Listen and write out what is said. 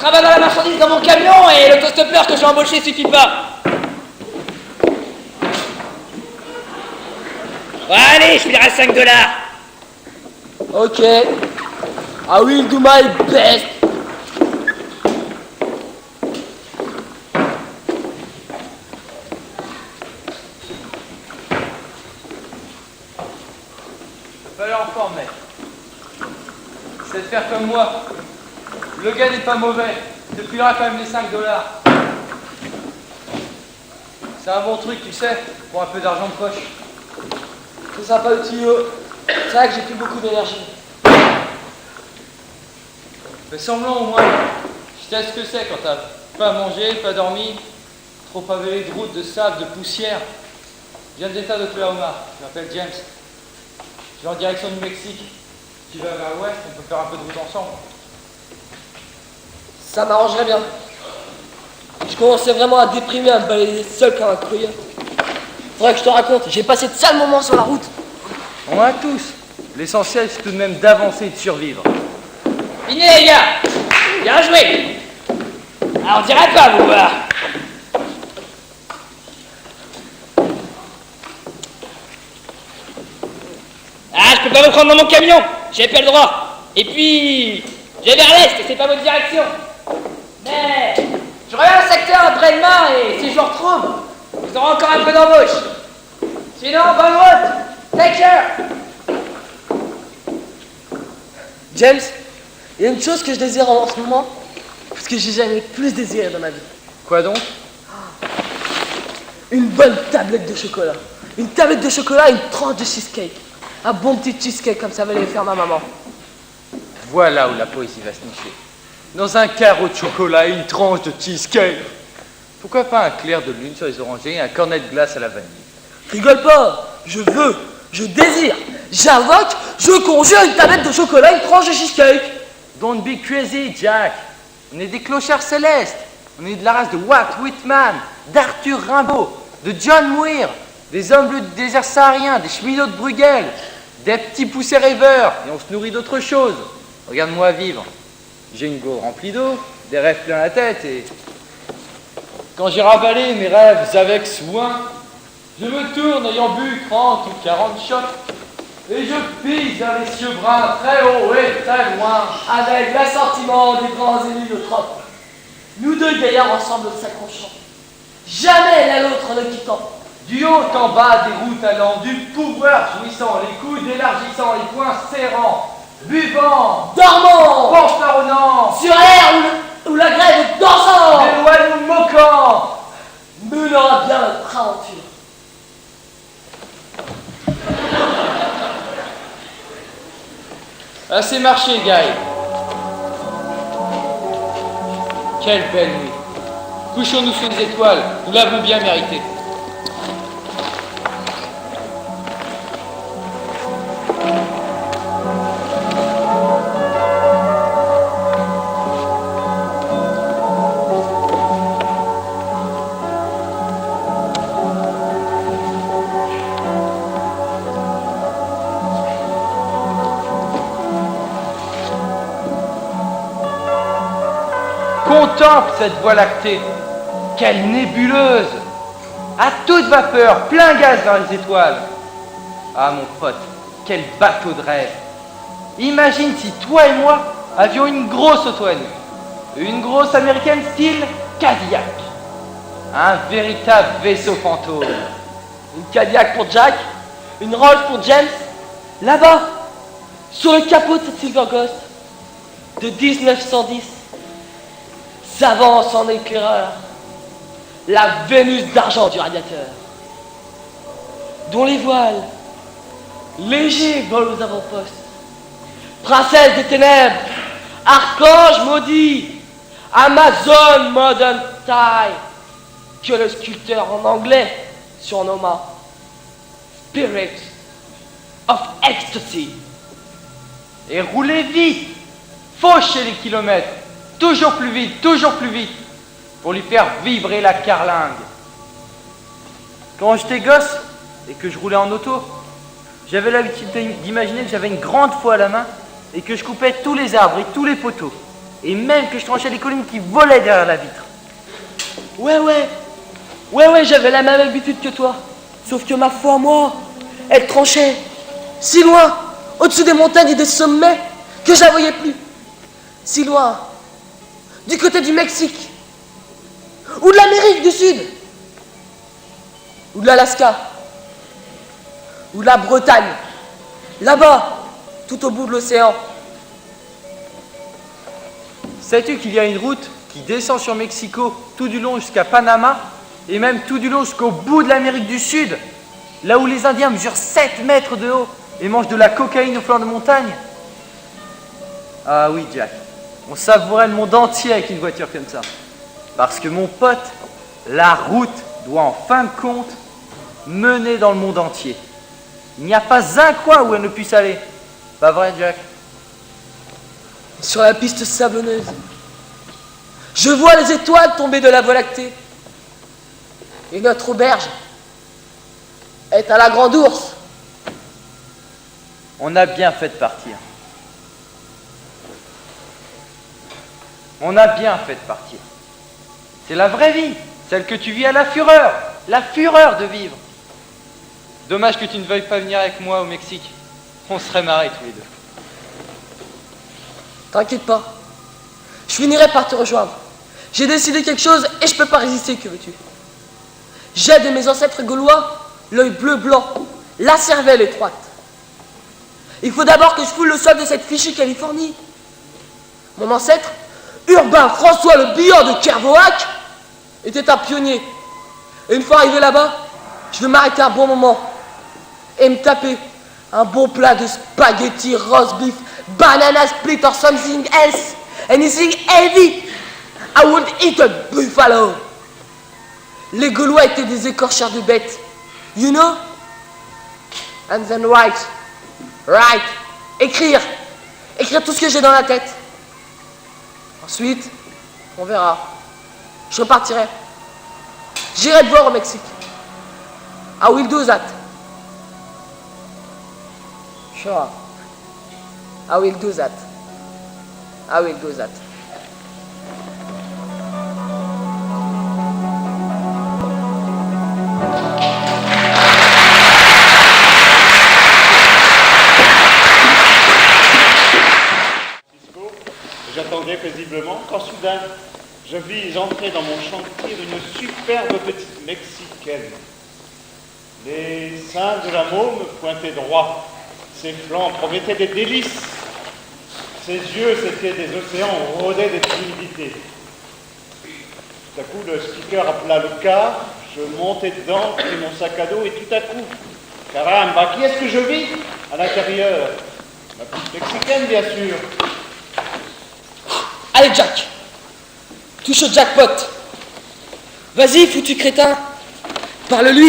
travaille dans la marchandise dans mon camion et l'autostoppeur que j'ai embauché suffit pas. Bon, allez, je filerai 5 $. Ok. I will do my best. Fallait en forme, mec. C'est de faire comme moi. Le gars n'est pas mauvais. Il te filera quand même les 5 $. C'est un bon truc, tu sais, pour un peu d'argent de poche. C'est sympa le tuyau. C'est vrai que j'ai plus beaucoup d'énergie. Fais semblant au moins. Je sais ce que c'est quand t'as pas mangé, pas dormi, trop pavé de routes, de sable, de poussière. Je viens de l'État d'Oklahoma. Je m'appelle James. Je vais en direction du Mexique. Tu vas vers l'ouest, on peut faire un peu de route ensemble. Ça m'arrangerait bien. Je commençais vraiment à déprimer, à me balader seul comme un coyote. Faudrait que je te raconte, j'ai passé de sales moments sur la route. On a tous. L'essentiel, c'est tout de même d'avancer et de survivre. Fini les gars. Bien joué. Alors on dirait pas vous voir. Ah, je peux pas vous prendre dans mon camion. J'ai pas le droit. Et puis, j'ai vers l'est et c'est pas votre direction. Mais, je reviens au secteur après-demain et si je vous retrouve, vous aurez encore un peu d'embauche. Sinon, bonne route. Take care. James, il y a une chose que je désire en ce moment, parce que j'ai jamais plus désiré dans ma vie. Quoi donc? Une bonne tablette de chocolat. Une tablette de chocolat et une tranche de cheesecake. Un bon petit cheesecake comme ça va les faire ma maman. Voilà où la poésie va se nicher. Dans un carreau de chocolat et une tranche de cheesecake. Pourquoi pas un clair de lune sur les orangers et un cornet de glace à la vanille? Rigole pas, je veux, je désire, j'invoque, je conjure une tablette de chocolat et une tranche de cheesecake. Don't be crazy, Jack. On est des clochards célestes. On est de la race de Walt Whitman, d'Arthur Rimbaud, de John Muir, des hommes bleus du désert saharien, des cheminots de Bruegel, des petits poussés rêveurs, et on se nourrit d'autre chose. Regarde-moi vivre. J'ai une gaule remplie d'eau, des rêves plein la tête, et quand j'ai ravalé mes rêves avec soin, je me tourne ayant bu 30 ou 40 shots, et je pise vers les cieux bruns très haut et très loin, Avec l'assentiment des grands héliotropes. Nous deux gaillards ensemble s'accrochant. Jamais l'un l'autre ne quittant. du haut en bas des routes allant, du pouvoir jouissant, les coudes élargissant, les poings serrants, buvant, Dormant, fanfaronnant, sur l'air où la grève dansant, des lois nous moquant, menant à bien notre aventure. Assez marché, Guy. Quelle belle nuit. Couchons-nous sous les étoiles, nous l'avons bien mérité. Contemple cette voie lactée. Quelle nébuleuse! À toute vapeur, plein gaz vers les étoiles. Ah mon pote, quel bateau de rêve! Imagine si toi et moi avions une grosse auto à nous. Une grosse américaine style Cadillac. Un véritable vaisseau fantôme. Une Cadillac pour Jack, une Rolls pour James. Là-bas, sur le capot de cette Silver Ghost de 1910, s'avance en éclaireur la Vénus d'argent du radiateur, dont les voiles légers volent aux avant-postes. Princesse des ténèbres, archange maudit, Amazon Modern Tie, que le sculpteur en anglais surnomma Spirit of Ecstasy. Et roulez vite! Fauchez les kilomètres! Toujours plus vite, pour lui faire vibrer la carlingue. Quand j'étais gosse et que je roulais en auto, j'avais l'habitude d'imaginer que j'avais une grande faux à la main et que je coupais tous les arbres et tous les poteaux. Et même que je tranchais des collines qui volaient derrière la vitre. Ouais, j'avais la même habitude que toi. Sauf que ma foi, moi, elle tranchait si loin, au-dessus des montagnes et des sommets, que je la voyais plus. Si loin, du côté du Mexique, ou de l'Amérique du Sud, ou de l'Alaska, ou de la Bretagne, là-bas, tout au bout de l'océan. Sais-tu qu'il y a une route qui descend sur Mexico tout du long jusqu'à Panama et même tout du long jusqu'au bout de l'Amérique du Sud, là où les Indiens mesurent 7 mètres de haut et mangent de la cocaïne au flanc de montagne? Ah oui, Jack, on savourait le monde entier avec une voiture comme ça. Parce que mon pote, la route doit en fin de compte mener dans le monde entier. Il n'y a pas un coin où elle ne puisse aller. Pas vrai, Jack? Sur la piste sablonneuse, je vois les étoiles tomber de la Voie lactée. Et notre auberge est à la Grande Ourse. On a bien fait de partir. On a bien fait de partir. C'est la vraie vie, celle que tu vis à la fureur de vivre. Dommage que tu ne veuilles pas venir avec moi au Mexique. On serait marrés tous les deux. T'inquiète pas, je finirai par te rejoindre. J'ai décidé quelque chose et je peux pas résister, que veux-tu? J'ai de mes ancêtres gaulois l'œil bleu-blanc, la cervelle étroite. Il faut d'abord que je foule le sol de cette fichue Californie. Mon ancêtre, Urbain François le Bihan de Kervoac, était un pionnier. Et une fois arrivé là-bas, je vais m'arrêter un bon moment et me taper un bon plat de spaghetti, roast beef, banana split or something else, anything heavy. I would eat a buffalo. Les Gaulois étaient des écorcheurs de bêtes. You know? And then write. Écrire tout ce que j'ai dans la tête. Ensuite, on verra. Je repartirai. J'irai te voir au Mexique. I will do that. Sure. I will do that. I will do that. J'attendais paisiblement quand soudain je vis entrer dans mon chantier une superbe petite Mexicaine. Les seins de la môme pointaient droit, ses flancs promettaient des délices, ses yeux c'étaient des océans où rôdaient des timidités. Tout à coup le speaker appela le car, je montai dedans, pris mon sac à dos et tout à coup, caramba, qui est-ce que je vis à l'intérieur? Ma petite Mexicaine bien sûr. Allez Jack, touche au jackpot. Vas-y, foutu crétin, parle-lui.